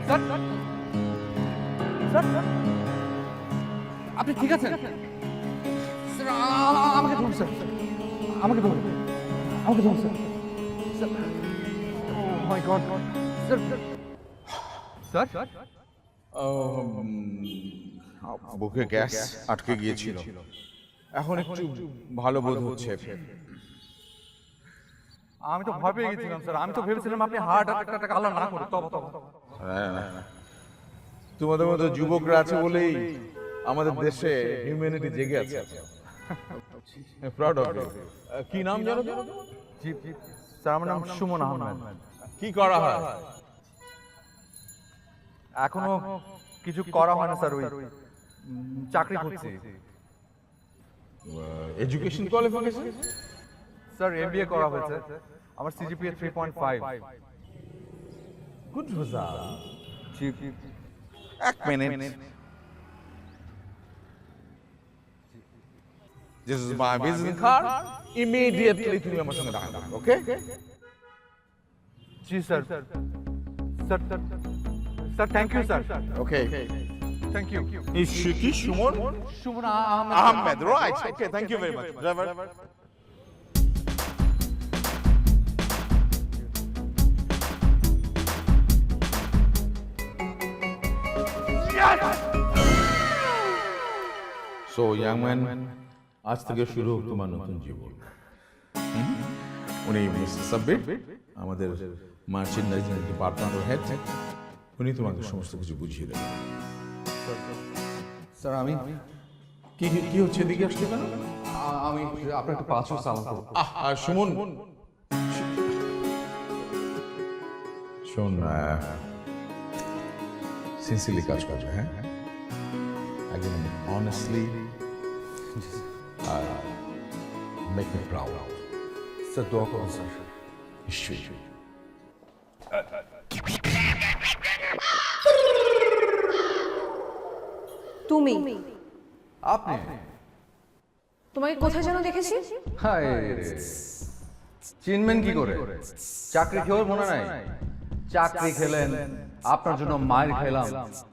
Sir sir আপনি ঠিক আছেন? স্যার আমাকে ধরুন স্যার, আমাকে ধরুন, আমাকে ধরুন স্যার। স্যার ও মাই গড স্যার, স্যার স্যার বুকে গ্যাস আটকে গিয়েছিল, এখন একটু ভালো বোধ হচ্ছে। আমি তো ভয় পেয়ে গেছিলাম স্যার, আমি তো ভেবেছিলাম আপনি হার্ট অ্যাটাক আল্লাহ না করে তবা তবা। তোমাদের মতো যুবকরা আছে বলেই আমাদের দেশে হিউম্যানিটি জেগে আছে। Proud of you. কি নাম জানো তো? জি জি স্যার, আমার নাম সুমন আহমেদ। কি করা হয়? এখনো কিছু করা হয় না স্যার, ওই চাকরি করছি এডুকেশন কোয়ালিফিকেশন? স্যার। এমবিএ করা হয়েছে, আমার সিজিপিএ 3.5। Good result. জি এক মিনিট। This is my visiting card. Immediately তুমি আমার সঙ্গে দেখা করবে, ওকে? জি sir. Sir sir thank you sir. Okay. Thank you. কি Suman Suman Ahmed. Ahmed, right. Okay, thank you very much. Driver. So young man, আজ থেকে শুরু হোক তোমার নতুন জীবন। উনি মিস্টার সাব্বির, আমাদের মার্চেন্ডাইজিং ডিপার্টমেন্টের হেড। উনি তোমাকে সমস্ত কিছু বুঝিয়ে দেবেন। স্যার আমি কি কি হচ্ছে, এদিকে আসছে কেন? আমি আপনার একটু 5 সালাম করব। সুমন, শোন, সিনসিয়ারলি কাজ করবে, হ্যাঁ? একদম honestly, make me proud. Sir দোয়া করুন স্যার। নিশ্চয়ই। তুমি আপনি? তোমাকে কোথায় যেন দেখেছি? হায় রে, চিনবেন কি করে? চাকরি খেয়েও মনে নাই? চাকরি খেলেন, আপনার জন্য মায়ের খেলাম,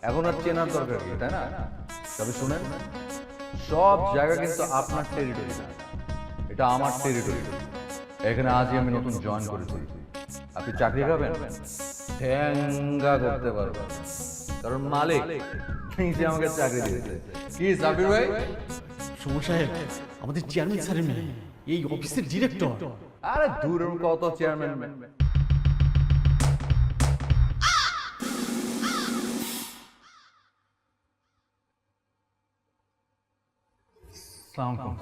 এখন আর চেনার দরকার কি, তাই না? তবে শুনেন, সব জায়গা কিন্তু আপনার টেরিটরি না, এটা আমার টেরিটরি। এখানে আজই আমি নতুন জয়েন করেছি। আপনি চাকরি খাবেন, ঠ্যাঙ্গা করতে পারবেন, কারণ মালিক নিজে আমাকে চাকরি দিয়েছে। কি সাবির ভাই? সমর সাহেব, আমাদের চেয়ারম্যান স্যারের মেয়ে, এই অফিসের ডিরেক্টর। আরে দূরের কত চেয়ারম্যান। আসসালামু আলাইকুম।